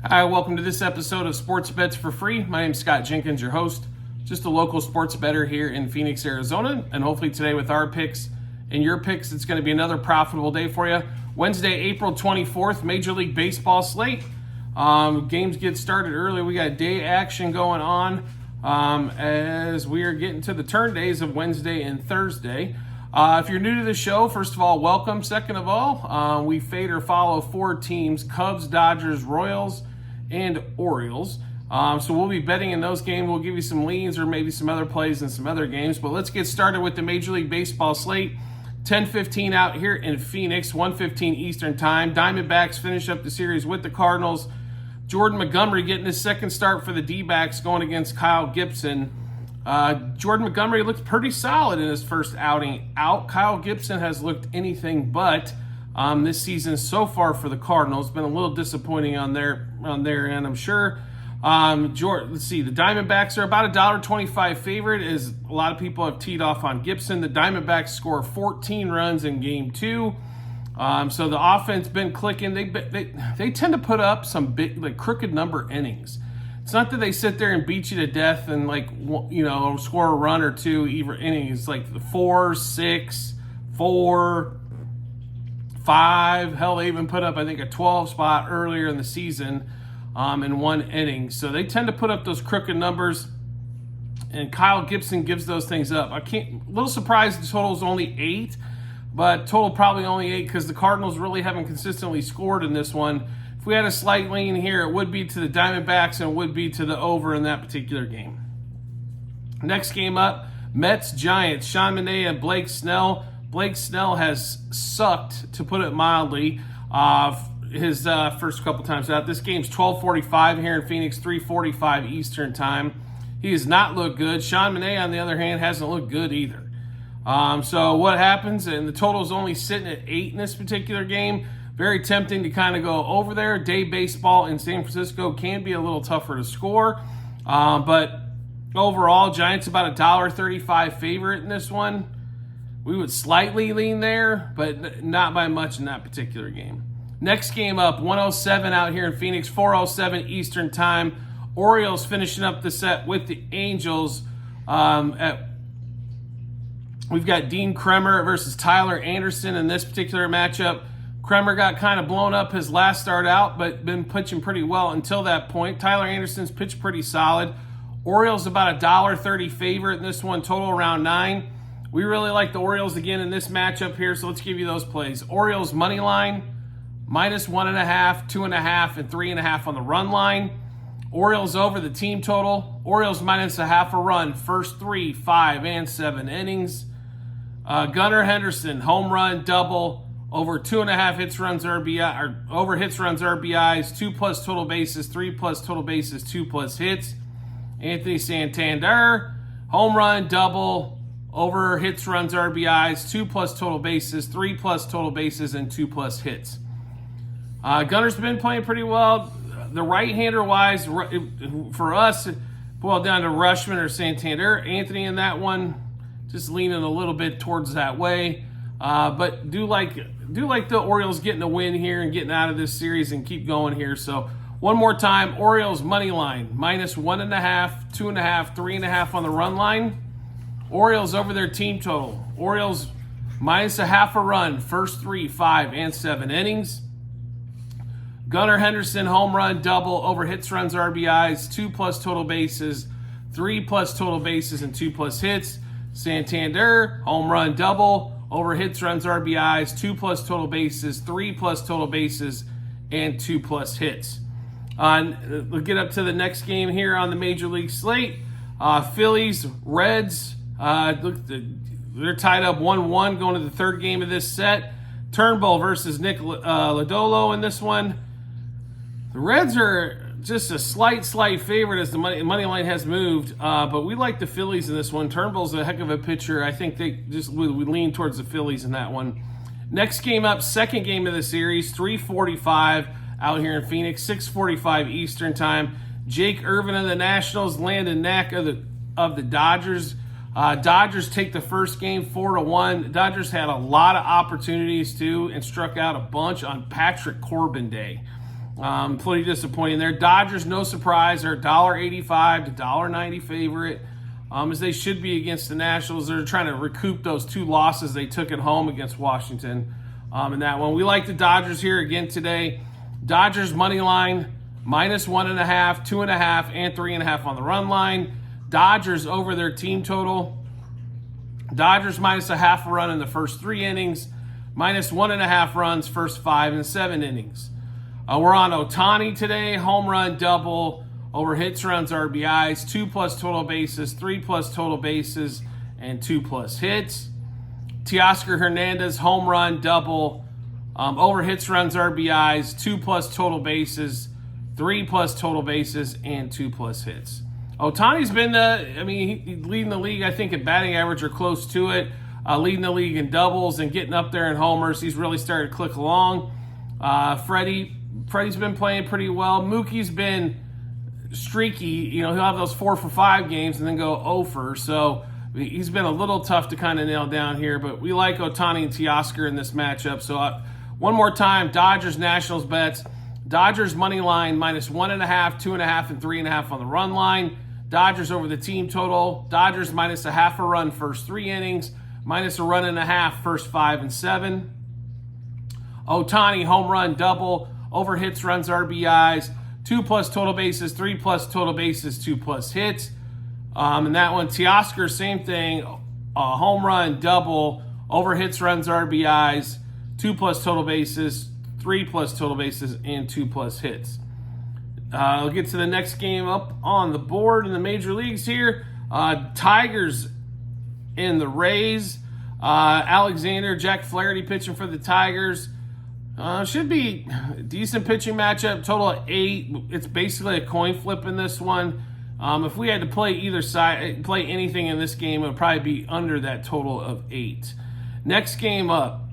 Hi, welcome to this episode of Sports Bets for Free. My name is Scott Jenkins, your host, just a local sports bettor here in Phoenix, Arizona. And hopefully today with our picks and your picks, it's going to be another profitable day for you. Wednesday, April 24th, Major League Baseball slate. Games get started early. We got day action going on as we are getting to the turn days of Wednesday and Thursday. If you're new to the show, first of all, welcome. Second of all, we fade or follow four teams: Cubs, Dodgers, Royals, and Orioles. So we'll be betting in those games. We'll give you some leans or maybe some other plays in some other games. But let's get started with the Major League Baseball slate. 10:15 out here in Phoenix, 1:15 Eastern Time. Diamondbacks finish up the series with the Cardinals. Jordan Montgomery getting his second start for the D-backs going against Kyle Gibson. Jordan Montgomery looked pretty solid in his first outing out. Kyle Gibson has looked anything but this season so far for the Cardinals. Been a little disappointing on their end, I'm sure. Let's see, the Diamondbacks are about $1.25 favorite, as a lot of people have teed off on Gibson. The Diamondbacks score 14 runs in Game 2. So the offense been clicking. They tend to put up some big, like, crooked number innings. It's not that they sit there and beat you to death and, score a run or two either innings. It's like 4, 6, 4, 5. Hell, they even put up, I think, a 12 spot earlier in the season in one inning. So they tend to put up those crooked numbers, and Kyle Gibson gives those things up. A little surprised the total is only 8, but total probably only 8 because the Cardinals really haven't consistently scored in this one. If we had a slight lean here, it would be to the Diamondbacks and it would be to the over in that particular game. Next game up, Mets-Giants. Sean Manaea and Blake Snell. Blake Snell has sucked, to put it mildly, his first couple times out. This game's 12:45 here in Phoenix, 3:45 Eastern Time. He has not looked good. Sean Manaea, on the other hand, hasn't looked good either. So what happens, and the total is only sitting at 8 in this particular game. Very tempting to kind of go over there. Day baseball in San Francisco can be a little tougher to score. But overall, Giants about $1.35 favorite in this one. We would slightly lean there, but not by much in that particular game. Next game up, 1:07 out here in Phoenix, 4:07 Eastern Time. Orioles finishing up the set with the Angels. We've got Dean Kremer versus Tyler Anderson in this particular matchup. Kremer got kind of blown up his last start out, but been pitching pretty well until that point. Tyler Anderson's pitched pretty solid. Orioles about $1.30 favorite in this one, total around 9. We really like the Orioles again in this matchup here, so let's give you those plays. Orioles money line, -1.5, 2.5, and 3.5 on the run line. Orioles over the team total. Orioles -0.5 a run, first 3, 5, and 7 innings. Gunnar Henderson, home run, double. Over 2.5 hits, runs, RBI, or over hits, runs, RBIs, 2+ total bases, 3+ total bases, 2+ hits. Anthony Santander, home run, double, over hits, runs, RBIs, 2+ total bases, 3+ total bases, and 2+ hits. Gunner's been playing pretty well. The right-hander wise, for us, it boiled down to Rushman or Santander. Anthony in that one, just leaning a little bit towards that way. But do like the Orioles getting a win here and getting out of this series and keep going here. So one more time, Orioles money line, -1.5, 2.5, 3.5 on the run line. Orioles over their team total. Orioles -0.5 a run, first 3, 5, and 7 innings. Gunnar Henderson, home run, double, over hits, runs, RBIs, 2+ total bases, 3+ total bases, and 2+ hits. Santander, home run, double, over hits, runs, RBIs, 2+ total bases, 3+ total bases, and 2+ hits. We'll get up to the next game here on the Major League slate. Phillies, Reds, they're tied up 1-1 going to the third game of this set. Turnbull versus Nick Lodolo in this one. The Reds are just a slight favorite as the money line has moved, but we like the Phillies in this one. Turnbull's a heck of a pitcher. I think we lean towards the Phillies in that one. Next game up, second game of the series, 3:45 out here in Phoenix, 6:45 Eastern Time. Jake Irvin of the Nationals, Landon Knack of the Dodgers. Dodgers take the first game 4-1. Dodgers had a lot of opportunities too and struck out a bunch on Patrick Corbin Day. Pretty disappointing there. Dodgers, no surprise, they're $1.85 to $1.90 favorite, as they should be against the Nationals. They're trying to recoup those 2 losses they took at home against Washington in that one. We like the Dodgers here again today. Dodgers money line, -1.5, 2.5, and 3.5 on the run line. Dodgers over their team total. Dodgers -0.5 run in the first 3 innings, -1.5 runs first 5 and 7 innings. We're on Ohtani today, home run, double, over hits, runs, RBIs, 2+ total bases, 3+ total bases, and 2+ hits. Teoscar Hernandez, home run, double, over hits, runs, RBIs, 2+ total bases, 3+ total bases, and 2+ hits. Ohtani's been, he's leading the league, I think, at batting average or close to it, leading the league in doubles and getting up there in homers. He's really started to click along. Freddie's been playing pretty well. Mookie's been streaky. He'll have those 4 for 5 games and then go 0 for. So he's been a little tough to kind of nail down here. But we like Ohtani and Teoscar in this matchup. So one more time, Dodgers, Nationals bets. Dodgers money line -1.5, 2.5, and 3.5 on the run line. Dodgers over the team total. Dodgers -0.5 run first 3 innings, -1.5 run first 5 and 7. Ohtani, home run, double, over hits, runs, RBIs, 2+ total bases, 3+ total bases, 2+ hits. And that one, Teoscar, same thing, home run, double, over hits, runs, RBIs, 2+ total bases, 3+ total bases, and 2+ hits. We'll get to the next game up on the board in the major leagues here. Tigers and the Rays. Alexander, Jack Flaherty pitching for the Tigers. Should be a decent pitching matchup. Total of 8. It's basically a coin flip in this one. If we had to play either side, play anything in this game, it would probably be under that total of 8. Next game up,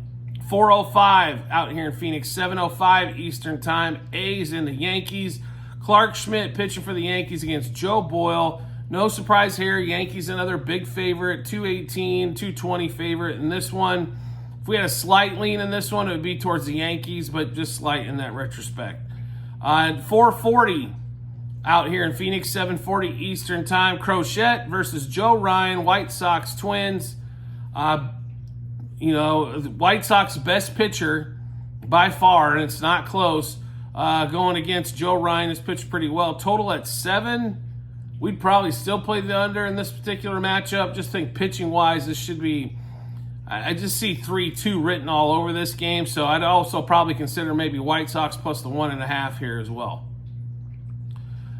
4:05 out here in Phoenix, 7:05 Eastern Time. A's and the Yankees. Clark Schmidt pitching for the Yankees against Joe Boyle. No surprise here. Yankees another big favorite, 218, 220 favorite in this one. If we had a slight lean in this one, it would be towards the Yankees, but just slight in that retrospect. 4:40 out here in Phoenix, 7:40 Eastern Time. Crochet versus Joe Ryan, White Sox Twins. White Sox best pitcher by far, and it's not close, going against Joe Ryan, has pitched pretty well. Total at 7. We'd probably still play the under in this particular matchup. Just think pitching-wise, this should be, I just see 3-2 written all over this game, so I'd also probably consider maybe White Sox plus the 1.5 here as well.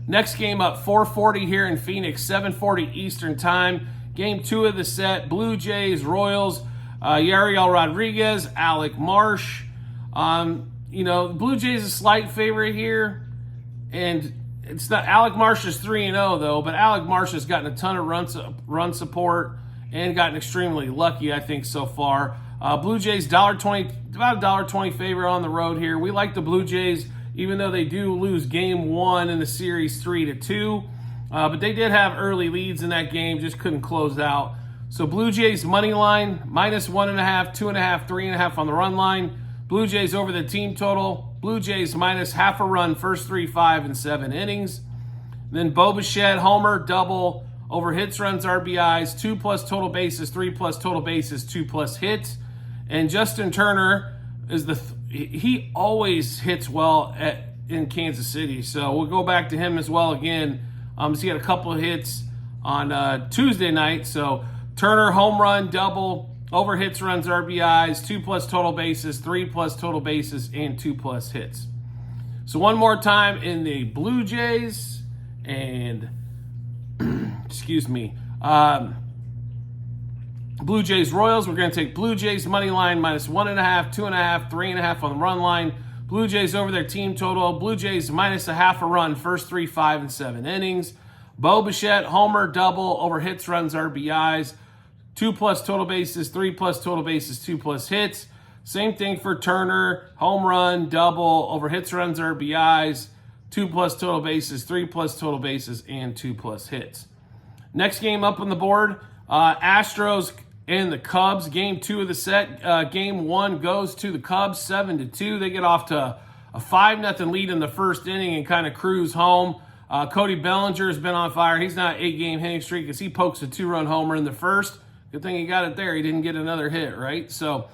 Next game up, 4:40 here in Phoenix, 7:40 Eastern Time. Game 2 of the set, Blue Jays, Royals. Yariel Rodriguez, Alec Marsh. Blue Jays a slight favorite here, and it's not. Alec Marsh is 3-0 though, but Alec Marsh has gotten a ton of run support and gotten extremely lucky, I think, so far. Blue Jays $1.20, about $1.20 favorite on the road here. We like the Blue Jays, even though they do lose game 1 in the series 3-2, but they did have early leads in that game, just couldn't close out. So Blue Jays money line, -1.5, 2.5, 3.5 on the run line. Blue Jays over the team total. Blue Jays -0.5 run first 3, 5, and 7 innings. Then Bo Bichette, homer, double, over hits, runs, RBIs, 2+ total bases, 3+ total bases, 2+ hits. And Justin Turner is he always hits well in Kansas City. So we'll go back to him as well again. He had a couple of hits on Tuesday night. So Turner, home run, double, over hits, runs, RBIs, 2+ total bases, 3+ total bases, and 2+ hits. So one more time in the Blue Jays and, Blue Jays Royals. We're going to take Blue Jays money line -1.5, 2.5, 3.5 on the run line. Blue Jays over their team total. Blue Jays -0.5 run first 3, 5, and 7 innings. Bo Bichette, homer, double, over hits, runs, RBIs, 2+ total bases, 3+ total bases, 2+ hits. Same thing for Turner, home run, double, over hits, runs, RBIs, 2+ total bases, 3+ total bases, and 2+ hits. Next game up on the board, Astros and the Cubs. Game 2 of the set. Game 1 goes to the Cubs, 7-2. They get off to a 5-0 lead in the first inning and kind of cruise home. Cody Bellinger has been on fire. He's not 8-game hitting streak as he pokes a 2-run homer in the first. Good thing he got it there. He didn't get another hit, right? So,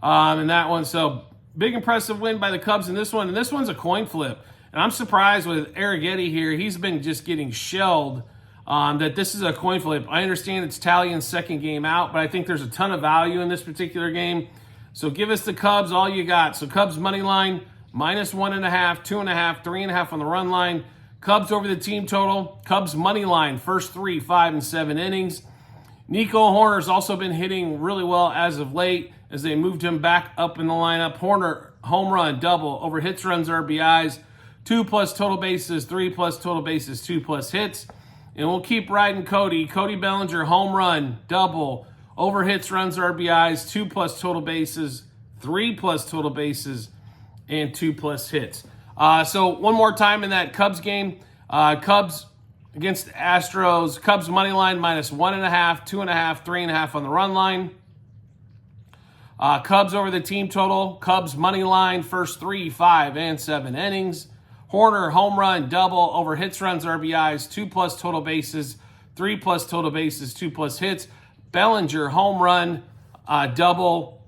in that one, so big impressive win by the Cubs in this one. And this one's a coin flip. And I'm surprised with Arrighetti here. He's been just getting shelled that this is a coin flip. I understand it's Talien's second game out, but I think there's a ton of value in this particular game. So give us the Cubs all you got. So Cubs money line, -1.5, 2.5, 3.5 on the run line. Cubs over the team total. Cubs money line, first 3, 5, and 7 innings. Nico Hoerner's also been hitting really well as of late as they moved him back up in the lineup. Hoerner, home run, double, over hits, runs, RBIs, 2+ total bases, 3+ total bases, 2+ hits. And we'll keep riding Cody. Cody Bellinger, home run, double, over hits, runs, RBIs, 2+ total bases, 3+ total bases, and 2+ hits. So one more time in that Cubs game. Cubs against the Astros. Cubs money line -1.5, 2.5, 3.5 on the run line. Cubs over the team total. Cubs money line, first 3, 5, and 7 innings. Hoerner, home run, double, over hits, runs, RBIs, 2+ total bases, 3+ total bases, 2+ hits. Bellinger, home run, double,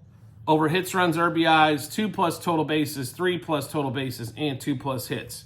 over hits, runs, RBIs, 2+ total bases, 3+ total bases, and 2+ hits.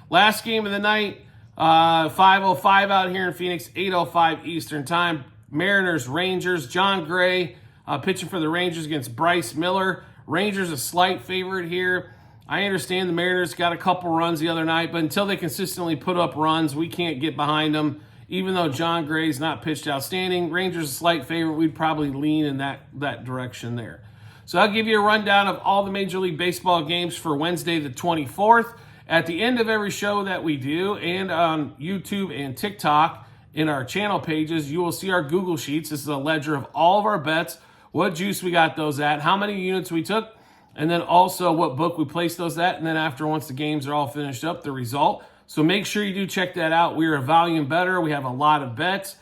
Last game of the night, 5:05 out here in Phoenix, 8:05 Eastern Time. Mariners, Rangers, John Gray pitching for the Rangers against Bryce Miller. Rangers a slight favorite here. I understand the Mariners got a couple runs the other night, but until they consistently put up runs, we can't get behind them. Even though John Gray's not pitched outstanding, Rangers a slight favorite. We'd probably lean in that direction there. So I'll give you a rundown of all the Major League Baseball games for Wednesday the 24th. At the end of every show that we do, and on YouTube and TikTok, in our channel pages, you will see our Google Sheets. This is a ledger of all of our bets, what juice we got those at, how many units we took, and then also what book we placed those at, and then after, once the games are all finished up, the result. So make sure you do check that out. We are a volume better. We have a lot of bets.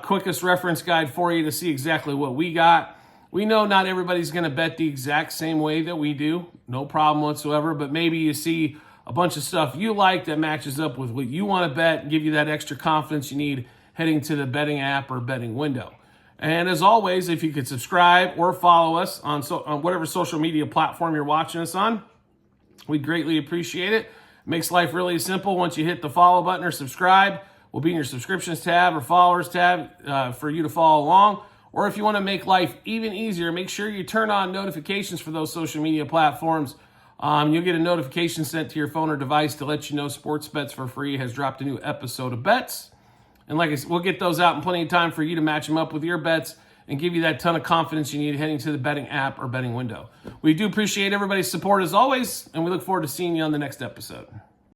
Quickest reference guide for you to see exactly what we got. We know not everybody's going to bet the exact same way that we do. No problem whatsoever, but maybe you see a bunch of stuff you like that matches up with what you want to bet and give you that extra confidence you need heading to the betting app or betting window. And as always, if you could subscribe or follow us on whatever social media platform you're watching us on, we'd greatly appreciate it. It makes life really simple. Once you hit the follow button or subscribe, we'll be in your subscriptions tab or followers tab for you to follow along. Or if you want to make life even easier, make sure you turn on notifications for those social media platforms. You'll get a notification sent to your phone or device to let you know Sports Bets for Free has dropped a new episode of bets. And like I said, we'll get those out in plenty of time for you to match them up with your bets and give you that ton of confidence you need heading to the betting app or betting window. We do appreciate everybody's support as always, and we look forward to seeing you on the next episode.